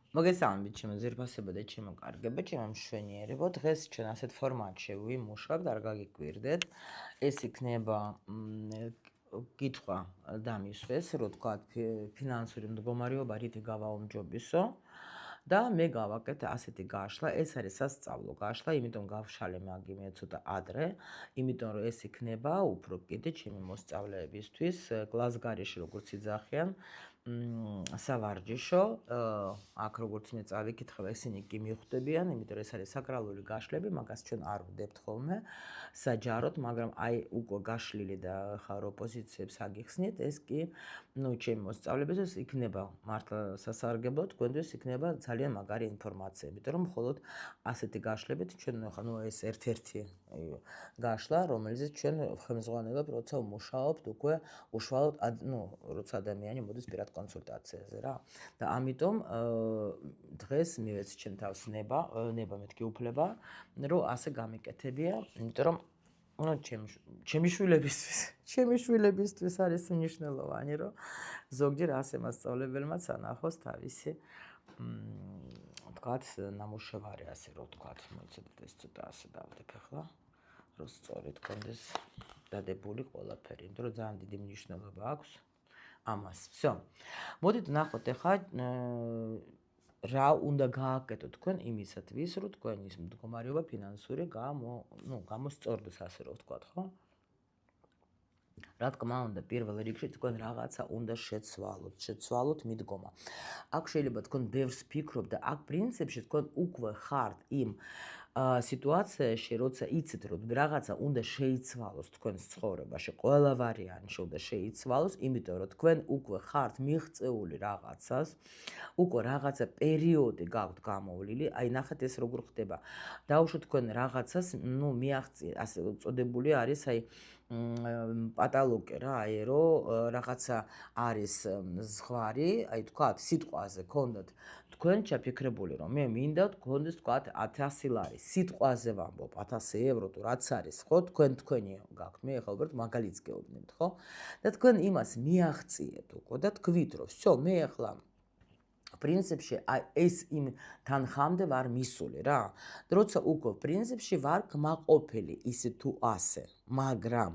მოგესალმებით ჩემო ძირფასებო და ჩემო კარგებო, ჩემო მშვენიერებო. დღეს ჩვენ ასეთ ფორმატში ვიმუშავთ, არ გაგიკვირდეთ. ეს იქნება კითხვა და მისვეს, რო თქვა ფინანსური მდგომარეობა რითი გავაუმჯობესო და მე გავაკეთე ასეთი გაშლა, ეს არის სასწავლო გაშლა, იმიტომ გავშალე მაგი მე ცოტა ადრე, იმიტომ რომ ეს იქნება უფრო კიდე ჩემი მოსწავლეებისთვის კლასგარეში როგორც იძახიან სავარჯიშო, აქ როგორც მე წავიკითხება, ისინი კი მიხვდებიან, იმიტომ რომ ეს არის საკრალური გაშლები, მაგას ჩვენ არ ვდებთ ხოლმე საჯაროდ, მაგრამ აი უკვე გაშლილი და ხა რო პოზიციებს აგიხსნით, ეს კი ჩემი მოსწავლეებისთვის იქნება მართლა სასარგებლო, თქვენთვის იქნება ძალიან მაგარი ინფორმაცია, იმიტომ რომ მხოლოდ ასეთი გაშლებით ჩვენ ხა ეს ერთ-ერთი გაშლა, რომელზეც ჩვენ ხელმძღვანელობ, როცა ვმუშაობთ უკვე უშუალოდ როცა ადამიანი მოდის პირად კონსულტაციაზე რა. და ამიტომ დღეს მივეცი ჩემ თავს ნება მეთქი უფლება, რომ ასე გამიკეთებია, იმიტომ რომ ჩემი შვილებისთვის არის მნიშვნელოვანი, რომ ზოგჯერ ასე მასწავლებელმაც ანახოს თავისი თქვათ ნამუშევარი, ასე რომ თქვათ, მოიცადეთ ეს ცოტა ასე დავდებ ახლა, რომ სწორი თქვენდეს დადებული ყველაფერი, იმიტომ რომ ძალიან დიდი მნიშვნელობა აქვს ამას. всё. მოდით ნახოთ ახლა რა უნდა გააკეთოთ თქვენ იმისათვის, რომ თქვენი მდგომარეობა ფინანსური გამოსწორდეს, ასე რომ ვთქვათ, ხო? რა თქმა უნდა, პირველ რიგში თქვენ რაღაცა უნდა შეცვალოთ მიდგომა. აქ შეიძლება თქვენ ბევრს ფიქრობ და აქ პრინციპში თქვენ უკვე ხართ იმ სიტუაციაში, როცა იცით, რომ რაღაცა უნდა შეიცვალოს თქვენს ცხოვრებაში, ყველა ვარიანტი უნდა შეიცვალოს, იმიტომ რომ თქვენ უკვე ხართ მიღწეული რაღაცას, უკვე რაღაცა პერიოდი გაქვთ გამოვლილი, აი ნახეთ ეს როგორ ხდება. დაუშვათ თქვენ რაღაცას, მიაღწიეთ, ასე წოდებული არის, აი პატალოგე რა, აი რომ რაღაცა არის ზღვარი, აი თქვათ სიტყვაზე გქონდათ თქვენ ჩაფიქრებული რომ მე მინდა გქონდეს თქვათ 1000 ლარი, სიტყვაზე ვამბობ 1000 ევრო თუ რაც არის, ხო, თქვენი გაქვთ, მე ახლა უბრალოდ მაგალითს გეუბნებთ, ხო? და თქვენ იმას მიაღწიეთ უკვე და თქვით რომ всё, მე ახლა პრინციპში აი ეს იმ თანხამდე ვარ მისული რა. როცა უკვე პრინციპში ვარ კმაყოფილი ისე თუ ასე, მაგრამ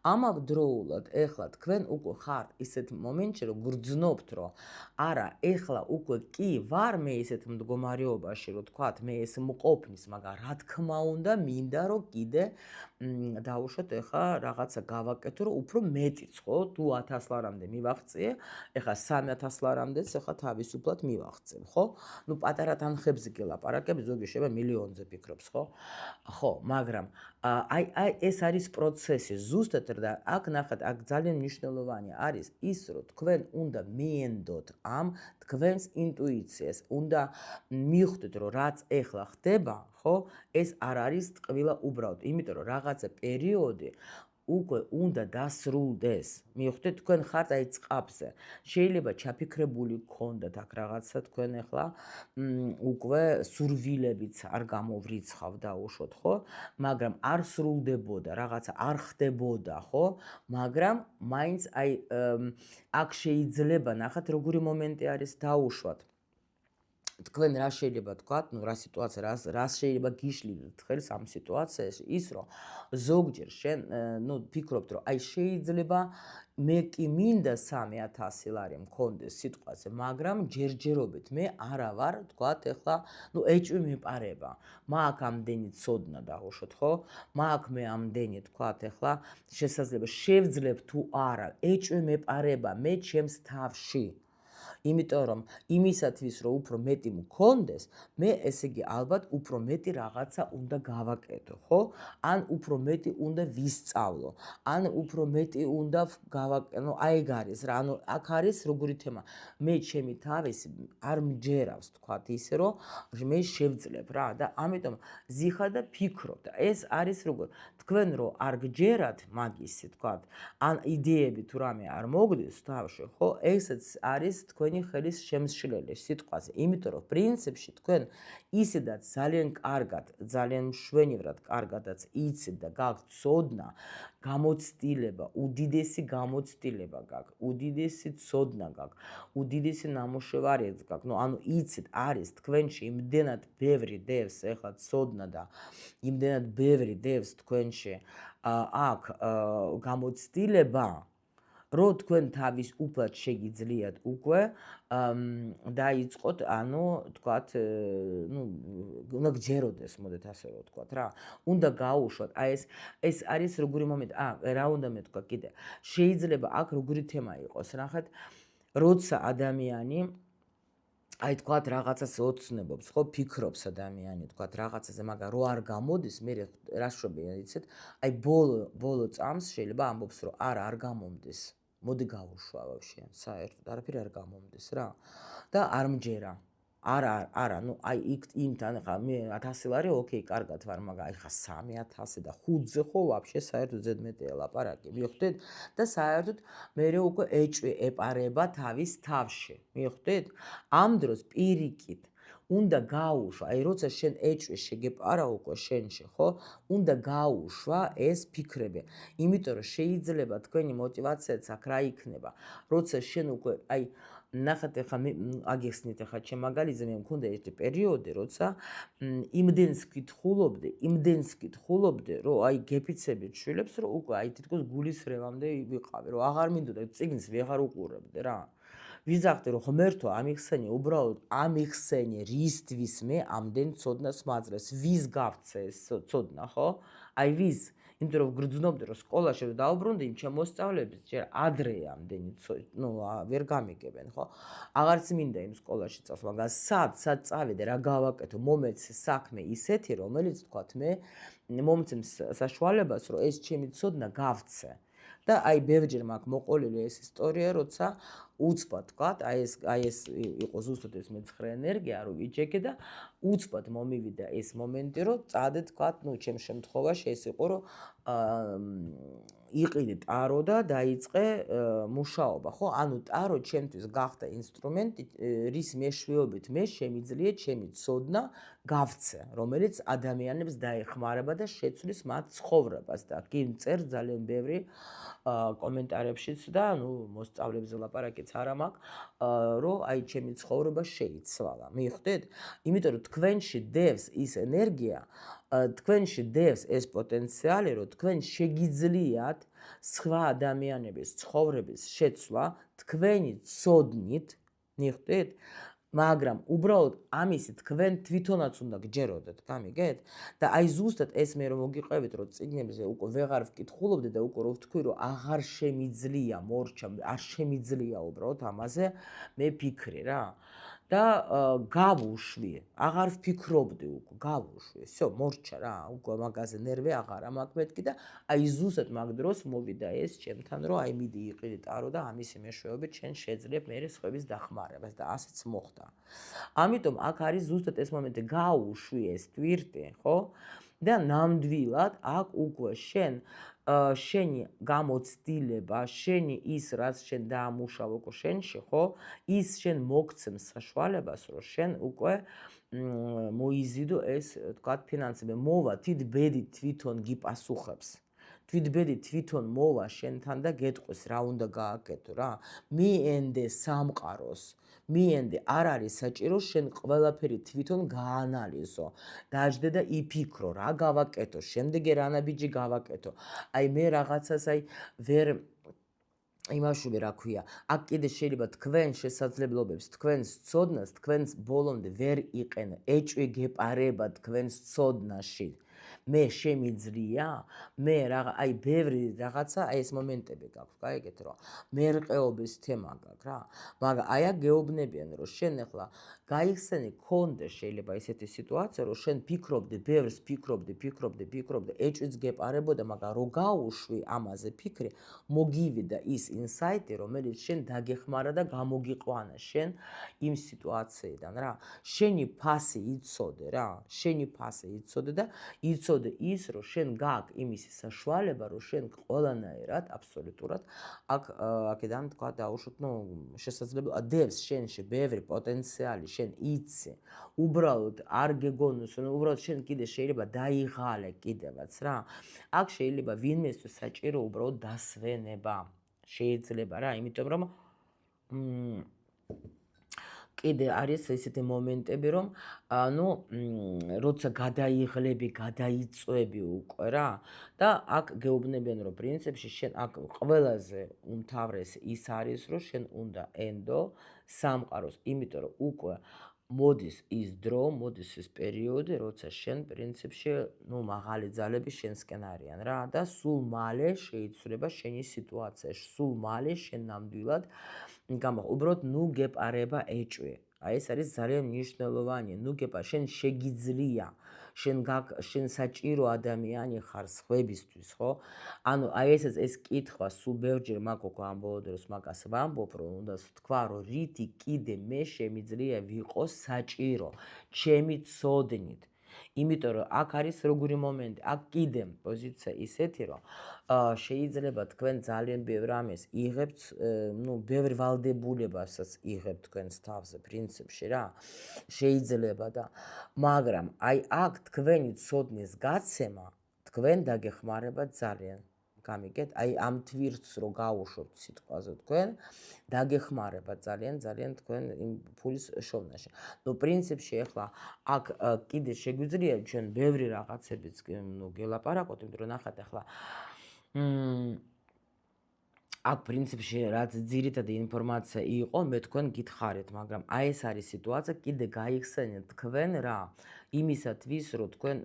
ამავდროულად ეხლა თქვენ უკვე ხართ ისეთ მომენტში, რომ გრძნობთ, რომ არა, ეხლა უკვე კი ვარ მე ისეთ მდგომარეობაში, რომ თქვათ მე ეს მყოფნის, მაგრამ რა თქმა უნდა, მინდა რომ კიდე დავუშვათ ეხლა რაღაცა გავაკეთო, რომ უფრო მეტიც, ხო? თუ 1000 ლარამდე მივაღწიე, ეხლა 3000 ლარამდეც ეხლა თავისუფლად მივაღწევ, ხო? პატარა თანხებზე კი ლაპარაკები, ზოგი შეიძლება მილიონზე ფიქრობს, ხო? ხო, მაგრამ აი ეს არის პროცესი, ზუსტად და აქ ნახეთ, აქ ძალიან მნიშვნელოვანი არის ის, რომ თქვენ უნდა მიენდოთ ამ თქვენს ინტუიციას, უნდა მიხვდეთ, რომ რაც ეხლა ხდება, ხო, ეს არ არის ტყვილა უბრალოდ, იმიტომ რომ რაღაცა პერიოდი უკვე უნდა დასრულდეს. მიხვდეთ, თქვენ ხართ აი წყაბზე. შეიძლება ჩაფიქრებული გქონდათ აქ რაღაცა თქვენ ახლა უკვე სურვილებიც არ გამოვრიცხავ დაუშვოთ, ხო? მაგრამ არ სრულდებოდა, რაღაცა არ ხდებოდა, ხო? მაგრამ მაინც აი აქ შეიძლება ნახეთ როგორი მომენტი არის დაუშვათ. თქვენ რა შეიძლება თქვათ, რა სიტუაცია, რა შეიძლება გიშლილთ ხელს ამ სიტუაციაში, ის რომ ზოგჯერ შენ ფიქრობთ, რომ აი შეიძლება მე კი მინდა 3000 ლარი მქონდეს სიტყვაზე, მაგრამ ჯერჯერობით მე არა ვარ, თქვათ ეხლა, ეჭვი მეპარება. მაქვს ამდენი ცოდნა დაუშვოთ, ხო? მაქვს მე ამდენი, თქვათ ეხლა, შესაძლებლობა შევძლებ თუ არა, ეჭვი მეპარება მე ჩემს თავში. იმიტომ რომ იმისათვის რომ უფრო მეტი მქონდეს, მე ესე იგი ალბათ უფრო მეტი რაღაცა უნდა გავაკეთო, ხო? ან უფრო მეტი უნდა ვისწავლო, ან უფრო მეტი უნდა გავაკეთო, აი ეგ არის რა, ანუ აქ არის როგორი თემა. მე ჩემი თავის არ მჯერავს, თქვათ ისე რომ მე შევძლებ რა და ამიტომ ზიხარ და ფიქრობ და ეს არის როგორ თქვენ რომ არ გჯერათ მაგისი, თქვათ, ან იდეები თუ რამე არ მოგდის თავში, ხო? ესეც არის თქვენ თქვენი ხელის შემსვლელი სიტყვაზე. იმიტომ რომ პრინციპში თქვენ ისედაც ძალიან კარგად, ძალიან მშვენივრად კარგადაც იცით და გაქვთ ცოდნა, გამოცდილება, უდიდესი გამოცდილება გაქვთ, უდიდესი ცოდნა გაქვთ, უდიდესი ნამუშევარიც გაქვთ. ანუ იცით, არის თქვენში იმდენად ბევრი დევს ეხლა ცოდნა და იმდენად ბევრი დევს თქვენში აქ გამოცდილება, რომ თქვენ თავის უფლად შეგიძლიათ უკვე დაიწყოთ, ანუ თქვათ, უნდა გჯეროდეს, მოდეთ ასე რომ ვთქვათ რა. უნდა გაუშვათ. აი ეს არის როგორი მომენტი. რა უნდა მეთქვა კიდე. შეიძლება აქ როგორი თემა იყოს, ნახეთ, როცა ადამიანი აი თქვათ რაღაცას ოცნებობს, ხო, ფიქრობს ადამიანი, თქვათ რაღაცაზე, მაგრამ რო არ გამოდის, მე რა შობია, იცით? აი ბოლო წამს შეიძლება ამბობს, რომ არ გამომდის. მოდი გავუშვა ვაფშე, საერთოდ არაფერი არ გამომდის რა. და არ მჯერა. არა, ნუ აი იმთან ხა მე 1000 ლარი, ოკეი, კარგად ვარ, მაგრამ აი ხა 3000 და 5-ზე ხო ვაფშე საერთოდ ზედმეტია ლაპარაკი, მიხვდით? და საერთოდ მერე უკვე ეჭვი ეპარება თავის თავში, მიხვდით? ამ დროს პირიქით უნდა გაუშვა, აი როცა შენ ეჭვი შეგეპარა უკვე შენში, ხო? უნდა გაუშვა ეს ფიქრები. იმიტომ რომ შეიძლება თქვენი мотиваციაც აქ რა იქნება, როცა შენ უკვე აი ნახეთ ახლა მე აგიხსნით ახლა ჩემ მაგალითზე მე მქონდა ერთი პერიოდი, როცა იმდენს ვკითხულობდი, რომ აი გეფიცებით შვილებს, რომ უკვე აი თითქოს გულისრევამდე ვიყავი, რომ აღარ მინდოდა წიგნს ვეღარ უყურებდი რა. ვიზახდი რომ ღმერთო ამიხსენი, უბრალოდ ამიხსენი, რისთვის მე ამდენ ცოდნას მაძლევს, ვის გავცე ეს ცოდნა, ხო? აი ვის? იმიტომ რომ გრძნობდი რომ სკოლაში რომ დაუბრუნდი იმ ჩემ მოსწავლეებს, ჯერ ადრე ამდენი ვერ გამიგებენ, ხო? აღარც მინდა იმ სკოლაში წავს, მაგრამ სად წავიდე, რა გავაკეთო, მომეცე საქმე ისეთი, რომელიც თქვათ მე მომცემს საშუალებას, რომ ეს ჩემი ცოდნა გავცე. და აი ბევრჯერ მაქვს მოყოლილი ეს ისტორია, როცა უცბად თქვათ, აი ეს იყო ზუსტად ეს მეცხრე ენერგია, რომ ვიჯექე და უცბად მომივიდა ეს მომენტი, რომ წადე თქვათ, ჩემ შემთხვევაში ეს იყო, რომ იყიდე ტარო და დაიწყე მუშაობა, ხო? ანუ ტარო ჩემთვის გახდა ინსტრუმენტი, რის მეშვეობით მე შემიძლია ჩემი ცოდნა გავცე, რომელიც ადამიანებს დაეხმარება და შეცვლის მათ ცხოვრებას და კი მწერ ძალიან ბევრი კომენტარებშიც და მოსწავლებზე ლაპარაკიც არა მაქვს, რომ აი ჩემი ცხოვრება შეიცვალა. მიხვდით? იმიტომ რომ თქვენში დევს ის ენერგია, თქვენში დევს ეს პოტენციალი, რომ თქვენ შეგიძლიათ სხვა ადამიანების ცხოვრების შეცვლა თქვენი ცოდნით, მიხვდით? მაგრამ უბრალოდ ამისი თქვენ თვითონაც უნდა გჯეროდეთ, გამიგეთ? და აი ზუსტად ეს მე რომ მოგიყვებით, რომ წიგნებზე უკვე ვეღარ ვკითხულობდი და უკვე რო ვთქვი, რომ აღარ შემიძლია მორჩა, არ შემიძლია უბრალოდ ამაზე მე ფიქრი რა. და გავუშვი, აღარ ვფიქრობდი უკვე, გავუშვი, всё, მორჩა რა, უკვე მაგაზე ნერვი აღარა მაქვს მეთქი და აი ზუსტად მაგ დროს მოვიდა ეს ჩემთან, რომ აი მიდი იყიდი ტარო და ამისი მეშვეობით შენ შეძლებ მე სხვების დახმარებას და ასეც მოხდა. ამიტომ აქ არის ზუსტად ეს მომენტი, გავუშვი ეს ტვირთი, ხო? და ნამდვილად აქ უკვე შენი გამოცდილება, შენი ის რაც შენ დაამუშავო უკვე შენში, ხო? ის შენ მოგცემს საშუალებას, რომ შენ უკვე მოიზიდო ეს, თქვათ, ფინანსები, მოვა თვითბედი თვითონ გიპასუხებს. თვითბედი თვითონ მოვა შენთან და გეტყვის რა უნდა გააკეთო რა. მიენდე სამყაროს. მიენდე, არ არის საჭირო შენ ყველაფერი თვითონ გაანალიზო. დაждდე და იფიქრო, რა გავაკეთო, შემდეგი რა ნაბიჯი გავაკეთო. აი მე რაღაცას ვერ იმაშვები რა ქვია. აქ კიდე შეიძლება თქვენ შესაძლებლობებს, თქვენს ცოდნას, თქვენს ბოლომდე ვერ იყენო. ეჭვი გეპარება თქვენს ცოდნაში. მე შემიძლია, მე აი ბევრი რაღაცა, აი ეს მომენტები გაქვს, გაიგეთ რომ მერყეობის თემა გაქვს რა. მაგრამ აი აქ გეუბნებიან, რომ შენ ახლა გაიხსენი, კონდე შეიძლება ესეთი სიტუაცია, რომ შენ ფიქრობდი, ბევრს ფიქრობდი, ეჭვიც გეპარებოდა, მაგრამ რო გაუშვი ამაზე ფიქრი, მოგივიდა ის ინსაიტი, რომელიც შენ დაგეხმარა და გამოგიყვანა შენ იმ სიტუაციიდან რა. შენი ფასი იცოდე რა, შენი ფასი იცოდე და იცოდე ის, რომ შენ გაქვს იმისი საშუალება, რომ შენ ყველანაირად, აბსოლუტურად აქედან თქვა დაუშვოთ, შესაძლებლობა დევს შენში ბევრი პოტენციალი, შენ იცი, უბრალოდ არ გეგონოს, უბრალოდ შენ კიდე შეიძლება დაიღალე კიდევაც რა. აქ შეიძლება ვინმესთვის საჭირო უბრალოდ დასვენება. შეიძლება რა, იმიტომ რომ კიდე არის ესეთი მომენტები, რომ როცა გადაიღლები, გადაიწვევი უკვე რა და აქ გეუბნებიან, რომ პრინციპში შენ აქ ყველაზე უმთავრესი ის არის, რომ შენ უნდა ენდო სამყაროს, იმიტომ რომ უკვე მოდის ის დრო, მოდის ის პერიოდი, როცა შენ პრინციპში მაღალი ძალები შენსკენ არიან რა და სულ მალე შეიცვლება შენი სიტუაცია, სულ მალე შენ ნამდვილად უბრალოდ გეპარება ეჭვი. აი ეს არის ძალიან მნიშვნელოვანი. შენ შეგიძლია, შენ საჭირო ადამიანი ხარ სხვებისთვის, ხო? ანუ აი ეს კითხვა სულ ბევრჯერ მაქვს ამ ბოლო დროს მაგას ვამბობ, რომ უნდა თქვა, რომ რითი კიდე მე შემიძლია ვიყო საჭირო ჩემი ცოდნით. იმიტომ რომ აქ არის როგორი მომენტი, აქ კიდე პოზიცია ისეთი, რომ შეიძლება თქვენ ძალიან ბევრ ამას იღებთ, ბევრ ვალდებულებასაც იღებთ თქვენს თავზე პრინციპში რა. შეიძლება და მაგრამ აი აქ თქვენი ცოდნის გაცემა თქვენ დაგეხმარებათ ძალიან. გამიგეთ? აი ამ თვირთს რო გაუშვებთ სიტყვაზე თქვენ, დაგეხმარება ძალიან თქვენ იმ ფულის შოვნაში. პრინციპში ახლა აქ კიდე შეგვიძლია ჩვენ ბევრი რაღაცებიც გელაპარაკოთ, იმიტომ რომ ნახეთ ახლა აქ პრინციპში რაც ძირითადი ინფორმაცია იყო, მე თქვენ გითხარით, მაგრამ აი ეს არის სიტუაცია, კიდე გაიხსენეთ თქვენ რა, იმისათვის, რომ თქვენ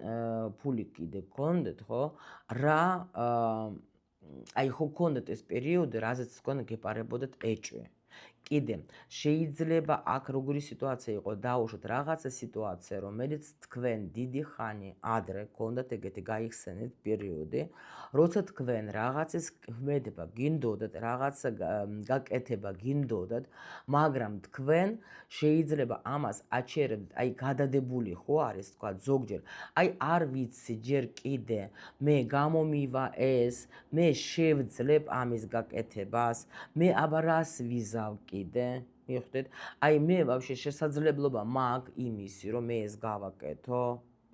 ფული კიდე გქონდეთ, ხო? რა აი ხო გქონდეთ ეს პერიოდი, რაზეც თქვენ გეპარებოდეთ ეჭვი. კიდე შეიძლება აქ როგორი სიტუაცია იყო, დაუშვოთ რაღაცა სიტუაცია, რომელიც თქვენ დიდი ხანი ადრე გქონდათ ეგეთი გაიხსენეთ პერიოდი, როცა თქვენ რაღაცის ქმედება გინდოდათ, რაღაცა გაკეთება გინდოდათ, მაგრამ თქვენ შეიძლება ამას აჩერებდეთ, აი გადადებული ხო არის თქვა ზოგჯერ, აი არ ვიცი ჯერ კიდე მე გამომივა ეს, მე შევძლებ ამის გაკეთებას, მე აბა რას ვიზავ კიდე, მიხვდეთ? აი მე ვაფშე შესაძლებლობა მაქვს იმისი, რომ მე ეს გავაკეთო,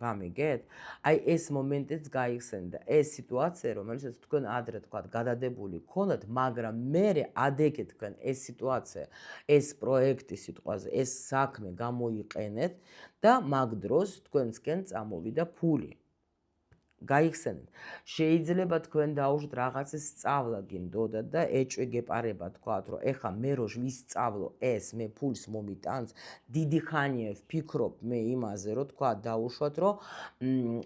გამიგეთ? აი ეს მომენტიც გაიხსენეთ და ეს სიტუაცია, რომელსაც თქვენ ადრე თქვათ გადადებული გქონდათ, მაგრამ მერე ადეკეთ თქვენ ეს სიტუაცია, ეს პროექტი სიტყვაზე, ეს საქმე გამოიყენეთ და მაგ დროს თქვენსკენ წამოვიდა ფული. გაიხსენეთ. შეიძლება თქვენ დაუშვათ რაღაცის სწავლა გინდოდათ და ეჭვი გეპარება თქვათ, რომ ეხა მე რო ვისწავლო ეს, მე ფულს მომიტანს, დიდი ხანია ვფიქრობ მე იმაზე, რომ თქვათ დაუშვათ, რომ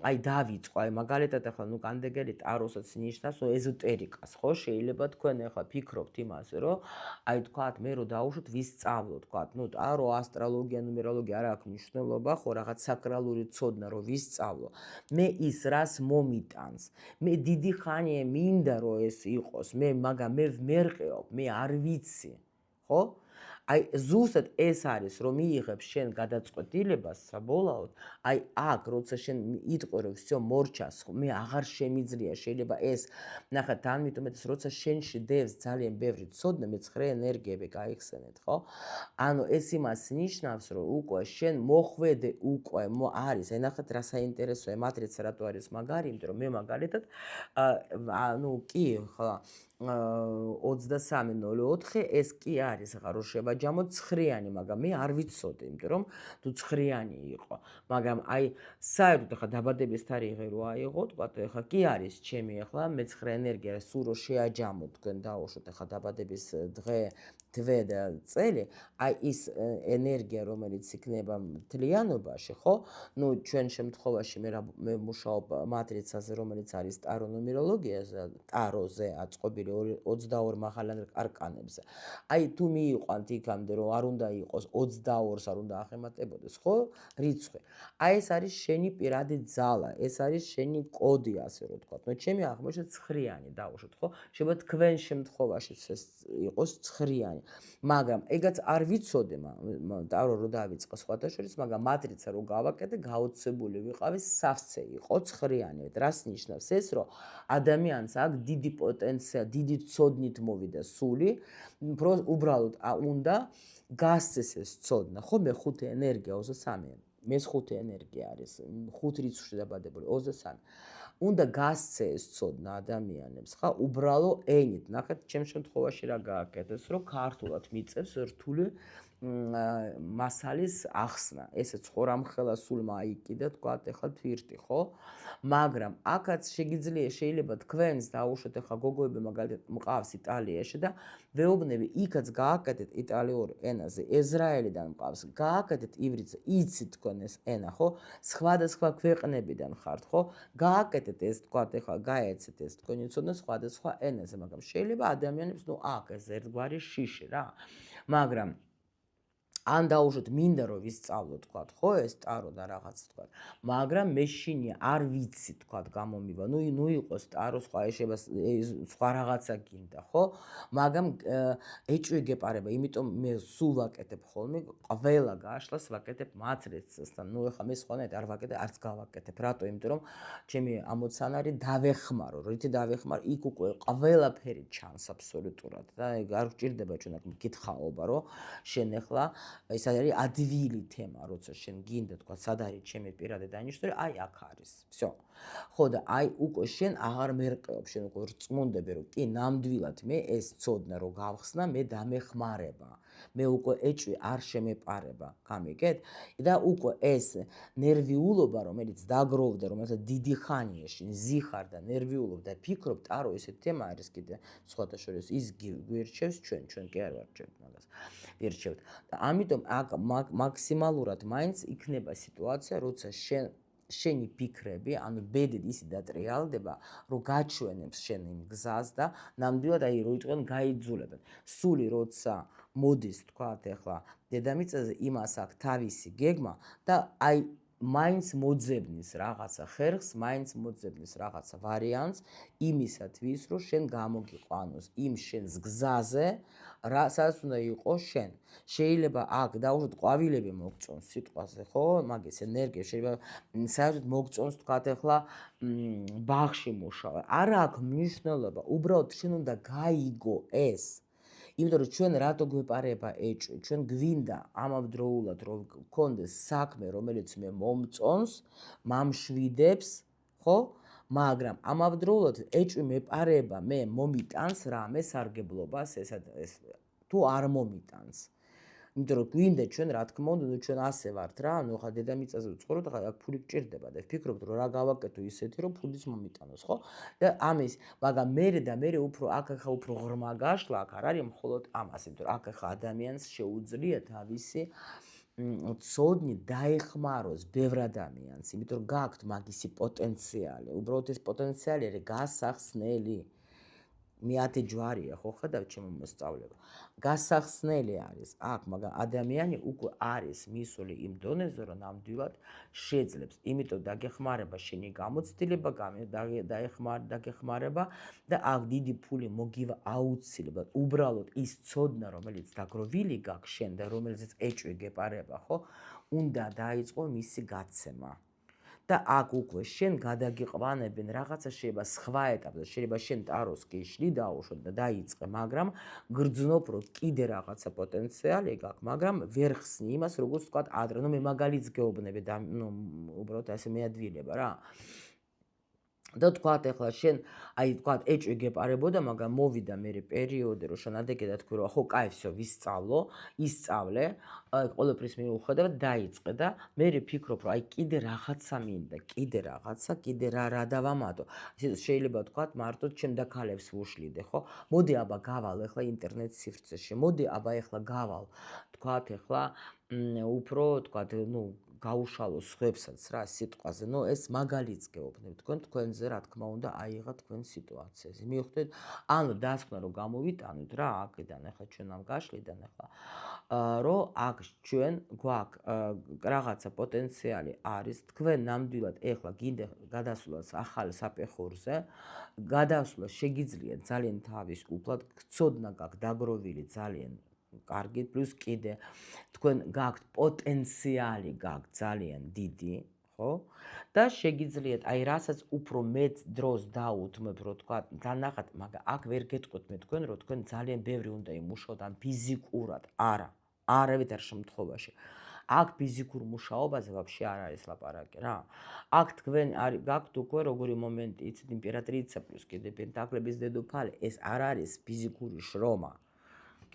აი დავიწყო, აი მაგალითად ახლა კანდეგელი ტაროსაც ნიშნავს, რომ ეზოტერიკას, ხო? შეიძლება თქვენ ახლა ფიქრობთ იმაზე, რომ აი თქვათ მე რო დაუშვათ ვისწავლო, თქვათ, ტარო, ასტროლოგია, ნუმეროლოგია არ აქვს მნიშვნელობა, ხო, რაღაც საკრალური ცოდნა რო ვისწავლო. მე ის რას მომიტანს. მე დიდი ხანია მინდა რომ ეს იყოს, მაგრამ მე ვმერყეობ, მე არ ვიცი, ხო? აი ზუსტად ეს არის რომ მიიღებ შენ გადაწყვეტილებას საბოლოოდ, აი აქ როცა შენ იტყვი რომ всё მორჩას, მე აღარ შემიძლია, შეიძლება ეს ნახეთ თანმიტომეტეს როცა შენში დევს ძალიან ბევრი ცოდნა, მეცხრე ენერგიები გაიხსენეთ, ხო? ანუ ეს იმას ნიშნავს, რომ უკვე შენ მოხვედე უკვე არის, აი ნახეთ რა საინტერესოა მატრიცა რატო არის მაგარი, იმიტომ რომ მე მაგალითად კი ხო 23:04 ეს კი არის ახლა რო შევაჯამოთ ცხრიანი, მაგრამ მე არ ვიცოდი, იმიტომ რომ თუ ცხრიანი იყო, მაგრამ აი საერთოდ ახლა დაბადების თარიღი რო აიღო, თქვა ახლა კი არის ჩემი ახლა მეცხრე ენერგია, სულ რო შეაჯამოთ თქვენ დაუშვოთ ახლა დაბადების დღე და წელი, აი ის ენერგია რომელიც იქნება მთლიანობაში, ხო? ჩვენ შემთხვევაში მე მუშაობ მატრიცაზე, რომელიც არის ტარო ნუმეროლოგიაზე, ტაროზე აწყობილი მარტივი 22 მაღალ არკანებზე. აი თუ მიიყვანთ იქამდე რომ არ უნდა იყოს 22-ს არ უნდა ახემატებოდეს, ხო? რიცხვი. აი ეს არის შენი პირადი ძალა, ეს არის შენი კოდი, ასე რომ ვთქვათ. ნუ ჩემი აღმოჩნდა 9-იანი დავუშვოთ, ხო? შეიძლება თქვენ შემთხვევაშიც ეს იყოს 9-იანი. მაგრამ ეგაც არ ვიცოდე ტარო რო დავიწყე სხვათა შორის, მაგრამ მატრიცა რო გავაკეთე, გაოცებული ვიყავი, სავსე იყო 9-იანი. რას ნიშნავს ეს, რომ ადამიანს აქვს დიდი პოტენცია, დიდი ცოდნით მოვიდა სული, უბრალოდ უნდა გასცეს ეს ცოდნა, ხო? მე-5 ენერგია 23-ია. მე-5 ენერგია არის 5 რიცხვში დაბადებული 23. უნდა გასცე ეს ცოდნა ადამიანებს, ხა? უბრალო ენით. ნახეთ, ჩემ შემთხვევაში რა გააკეთეს, რომ ქართულად მიწევს რთული მასალის ახსნა. ესე ცხოვრამხელა სულმა აიკიდა, თქვათ, ეხლა თვირთი, ხო? მაგრამ აქაც შეიძლება თქვენს დაუშვათ, ეხლა გოგოები მაგალითად მყავს იტალიაში და ვეუბნები, იქაც გააკეთეთ იტალიურ ენაზე, ეძრაელიდან მყავს, გააკეთეთ ივრითზე, იცით თქვენ ეს ენა, ხო? სხვადასხვა ქვეყნებიდან ხართ, ხო? გააკეთეთ ეს, თქვათ, ეხლა გაეცეთ ეს თქვენი ცოდნა სხვადასხვა ენაზე, მაგრამ შეიძლება ადამიანებს ნუ აქ ეს ერთგვარი შიში რა. მაგრამ ან დაუშვათ მინდა რომ ვისწავლო, თქვათ, ხო, ეს ტარო და რაღაც, თქვათ. მაგრამ მე შინია არ ვიცი, თქვათ, გამომივა. ნუ იყოს ტარო სხვა შეიძლება სხვა რაღაცა გინდა, ხო? მაგრამ ეჭვი გეპარება, იმიტომ მე სულ ვაკეთებ ხოლმე, ყველა გაშლას ვაკეთებ მატრიცასთან. ნუ ეხლა მე სხვანაირად არ ვაკეთებ, არც გავაკეთებ. რატო? იმიტომ რომ ჩემი ამოცანა არის დავეხმარო, რითი დავეხმარო, იქ უკვე ყველაფერი ჩანს აბსოლუტურად და არ გვჭირდება ჩვენ აქ მკითხაობა, რომ შენ ეხლა ეს არის ადვილი თემა, როცა შენ გინდა თქვა, სად არის ჩემი პირადი დანიშნული, აი აქ არის. всё. ხო და აი უკვე შენ აღარ მერყეობ, შენ უკვე რწმუნდები, რომ კი ნამდვილად მე ეს ცოდნა რო გავხსნა, მე დამეხმარება. მე უკვე ეჭვი არ შემეპარება, გამიგეთ? და უკვე ეს ნერვიულობა, რომელიც დაგროვდა, რომელსაც დიდი ხანია შენ ზიხარ და ნერვიულობ და ფიქრობ, ტარო ესეთი თემა არის კიდე სხვათა შორის ის გვირჩევს ჩვენ კი არ ვარჩევთ მაგას. ვირჩევთ. და ამიტომ აქ მაქსიმალურად მაინც იქნება სიტუაცია, როცა შენი ფიქრები, ანუ ბედით ისი დატრიალდება, რომ გაჩვენებს შენ იმ გზას და ნამდვილად აი რო იტყვიან გაიძულებენ. სული როცა მოდის, თქვათ, ეხლა დედამიწაზე იმას აქვს თავისი გეგმა და აი მაინც მოძებნის რაღაცა ხერხს, მაინც მოძებნის რაღაცა ვარიანტს იმისათვის, რომ შენ გამოგიყვანოს იმ შენს გზაზე, სადაც უნდა იყოს შენ. შეიძლება აქ დაუშვათ ყვავილები მოგწონს სიტყვაზე, ხო? მაგის ენერგია შეიძლება საერთოდ მოგწონს, თქვათ, ეხლა ბაღში მუშაობა. არ აქვს მნიშვნელობა, უბრალოდ შენ უნდა გაიგო ეს. იმიტომ რომ ჩვენ რატო გვეპარება ეჭვი, ჩვენ გვინდა ამავდროულად რომ გქონდეს საქმე, რომელიც მე მომწონს, მამშვიდებს, ხო? მაგრამ ამავდროულად ეჭვი მეპარება, მე მომიტანს რამე სარგებლობას, ეს თუ არ მომიტანს. იმიტომ რომ გვინდა ჩვენ რა თქმა უნდა, ჩვენ ასე ვართ რა, ანუ ხა დედამიწაზე ვცხოვრობ და აქ ფული გჭირდება და ვფიქრობთ რომ რა გავაკეთო ისეთი რომ ფულის მომიტანოს, ხო? და ამის, მაგრამ მე უფრო აქ ხა უფრო ღრმა გაშლა, აქ არ არის მხოლოდ ამას, იმიტომ რომ აქ ხა ადამიანს შეუძლია თავისი ცოდნი დაეხმაროს ბევრ ადამიანს, იმიტომ რომ გააქვთ მაგისი პოტენციალი, უბრალოდ ეს პოტენციალი არის გასახსნელი. მე 10 ჯვარია, ხო ხედავ ჩემო მოსწავლეო. გასახსნელი არის აქ, მაგრამ ადამიანი უკვე არის მისული იმ დონეზე, რომ ნამდვილად შეძლებს. იმიტომ დაგეხმარება შენი გამოცდილება, დაგეხმარება და აქ დიდი ფული მოგივა აუცილებლად. უბრალოდ ის ცოდნა, რომელიც დაგროვილი გაქვს შენ და რომელზეც ეჭვი გეპარება, ხო, უნდა დაიწყო მისი გაცემა. და აქ უკვე შენ გადაგიყვანებენ რაღაცა შეიძლება სხვა ეტაპზე, შეიძლება შენ ტაროს კი შლი დაუშვოთ და დაიწყე, მაგრამ გრძნობ რომ კიდე რაღაცა პოტენციალი გაქვს, მაგრამ ვერ ხსნი იმას, როგორც ვთქვათ, ადრე, მე მაგალითს გეუბნები და უბრალოდ ასე მეადვილება რა. და თქვათ, ეხლა შენ აი თქვათ ეჭვი გეპარებოდა, მაგრამ მოვიდა მე პერიოდი, რომ შენადეგე და თქვი რომ ხო, კაი, всё, ვისწავლო, ისწავლე, აი ყველაფრის მიუხედავად დაიწყე და მე ვფიქრობ, რომ აი კიდე რაღაცა მინდა, კიდე რა დავამატო. შეიძლება თქვათ, მარტო ჩემ და ქალებს ვუშლიდე, ხო? მოდი აბა გავალ ეხლა ინტერნეტ სივრცეში, მოდი აბა ეხლა გავალ, თქვათ, ეხლა უფრო, თქვათ, გაუშალო სხვებსაც რა სიტყვაზე, ნუ ეს მაგალითს გეუბნებ თქვენზე რა თქმა უნდა აიღა თქვენ სიტუაციაზე. მივხვდით, ანუ დასკვნა რომ გამოვიტანოთ რა აქედან ახლა ჩვენ ამ გაშლიდან ახლა რომ აქ ჩვენ გვაქვს რაღაცა პოტენციალი არის, თქვენ ნამდვილად ახლა გინდა გადასვლას ახალ საფეხურზე, გადასვლა შეგიძლიათ ძალიან თავისუფლად, გცოდნა გაქვთ დაგროვილი ძალიან კარგი, პლუს კიდე თქვენ გაქვთ პოტენციალი გაქვთ ძალიან დიდი, ხო? და შეგიძლიათ აი რასაც უფრო მეტ დროს დაუთმებ, რომ თქვა დანახათ, მაგრამ აქ ვერ გეტყვით მე თქვენ, რომ თქვენ ძალიან ბევრი უნდა იმუშაოთ ან ფიზიკურად, არა, არავითარ შემთხვევაში. აქ ფიზიკურ მუშაობაზე ვაფშე არ არის ლაპარაკი რა. აქ თქვენ გაქვთ უკვე როგორი მომენტი, იცით, იმპერატრიცა პლუს კიდე პენტაკლების დედოფალი, ეს არ არის ფიზიკური შრომა.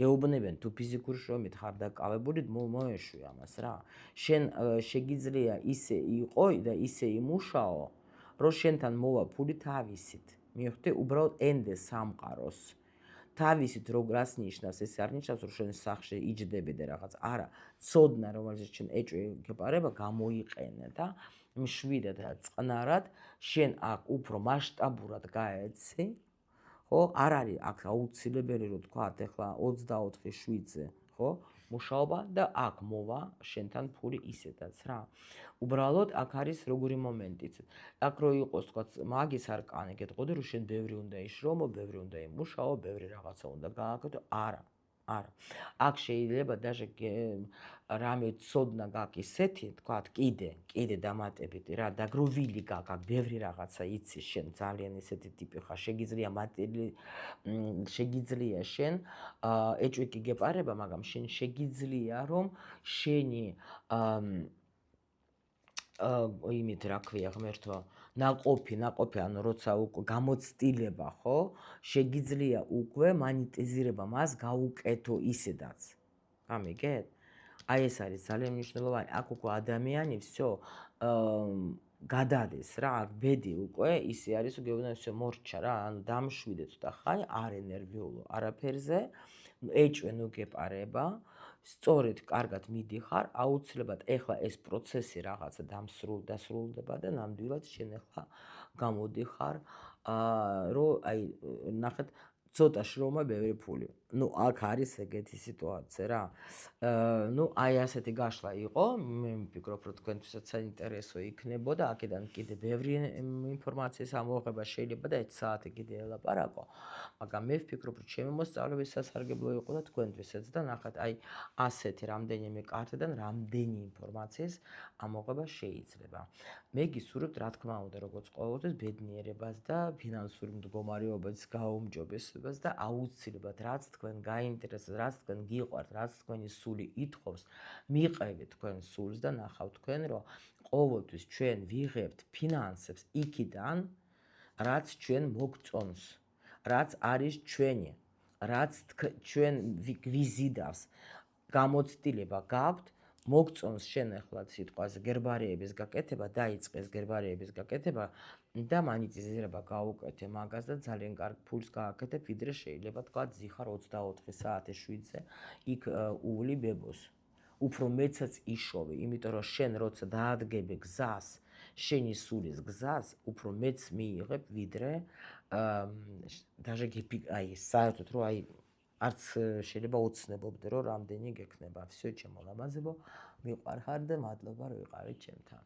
გეუბნებიან თუ ფიზიკური შრომით ხარ დაკავებული, მოეშვი ამას რა. შენ შეგიძლია ისე იყო და ისე იმუშაო, რომ შენთან მოვა ფული თავისით. მივხვდი, უბრალოდ ენდე სამყაროს. თავისით რას ნიშნავს, ეს არ ნიშნავს, რომ შენ სახში იჯდები და რაღაც. არა, ცოდნა, რომელზეც შენ ეჭვი გეპარება, გამოიყენე და მშვიდად და წყნარად შენ აქ უფრო მასშტაბურად გაეცი. ხო, არ არის აქ აუცილებელი რომ თქვათ ახლა 24/7-ზე, ხო, მუშაობა და აქ მოვა შენთან ფული ისედაც რა. უბრალოდ აქ არის როგორი მომენტი, იცით. აქ რო იყოს თქვათ მაგის არკანი გეტყოდი რომ შენ ბევრი უნდა იშრომო, ბევრი უნდა იმუშაო, ბევრი რაღაცა უნდა გააკეთო, არა. არა. აქ შეიძლება даже რამე ცოდნა გაქვს ისეთი, თქვათ, კიდე დამატებითი რა, დაგროვილი გაქვს, ბევრი რაღაცა იცი შენ, ძალიან ისეთი ტიპი ხარ, შეგიძლია შენ ეჭვი კი გეპარება, მაგრამ შენ შეგიძლია რომ შენი იმით რა ქვია ღმერთო, ნაყოფი, ანუ როცა უკვე გამოცდილება, ხო, შეგიძლია უკვე მონეტიზირება მას გაუკეთო ისედაც. გამიგეთ? აი ეს არის ძალიან მნიშვნელოვანი. აქ უკვე ადამიანი всё გადადეს რა, აქ ბედი უკვე ისე არის, რომ გეუბნები всё მორჩა რა, ანუ დამშვიდე ცოტა ხანი, არ ენერგიულო არაფერზე, ეჭვი ნუ გეპარება, სწორედ კარგად მიდიხარ, აუცილებლად ეხლა ეს პროცესი რაღაცა დასრულდება და ნამდვილად შენ ეხლა გამოდიხარ, რომ აი ნახეთ ცოტა შრომა, ბევრი ფული. ნუ აქ არის ეგეთი სიტუაცია რა. ნუ აი ასეთი გაშლა იყო, მე ვფიქრობ, რომ თქვენთვისაც საინტერესო იქნებოდა, აქედან კიდე ბევრი ინფორმაციის ამოღება შეიძლება და 1 საათი კიდე ელაპარაკო, მაგრამ მე ვფიქრობ, რომ ჩემი მოსწავლეები სასარგებლო იყო და თქვენთვისაც და ნახეთ, აი ასეთი რამდენიმე კარტიდან რამდენი ინფორმაციის ამოღება შეიძლება. მე გისურვებთ, რა თქმა უნდა, როგორც ყოველთვის ბედნიერებას და ფინანსური მდგომარეობის გაუმჯობესებას და აუცილებლად რაც თქვენ გაინტერესებს, რაც თქვენ გიყვართ, რაც თქვენი სული ითხოვს, მიყევით თქვენ სულს და ნახავთ თქვენ, რომ ყოველთვის ჩვენ ვიღებთ ფინანსებს იქიდან, რაც ჩვენ მოგწონს, რაც არის ჩვენი, რაც ჩვენ გვიზიდავს, გამოცდილება გაქვთ, მოგწონს შენ ახლა სიტყვაზე გერბარეების გაკეთება, დაიწყეს გერბარეების გაკეთება და მონეტიზირება გაუკეთე მაგას და ძალიან კარგ ფულს გააკეთებ, ვიდრე შეიძლება თქვა ზიხარ 24 საათი 7-ზე იქ უვლი ბებოს. უფრო მეცაც იშოვე, იმიტომ რომ შენ როცა დაადგები გზას, შენი სულის გზას, უფრო მეც მიიღებ, ვიდრე даже აი საერთოდ რომ აი არც შეიძლება ოცნებობდე რომ რამდენი გექნება. всё, ჩემო ლამაზებო, მიყვარხარ და მადლობა რომ იყავით ჩემთან.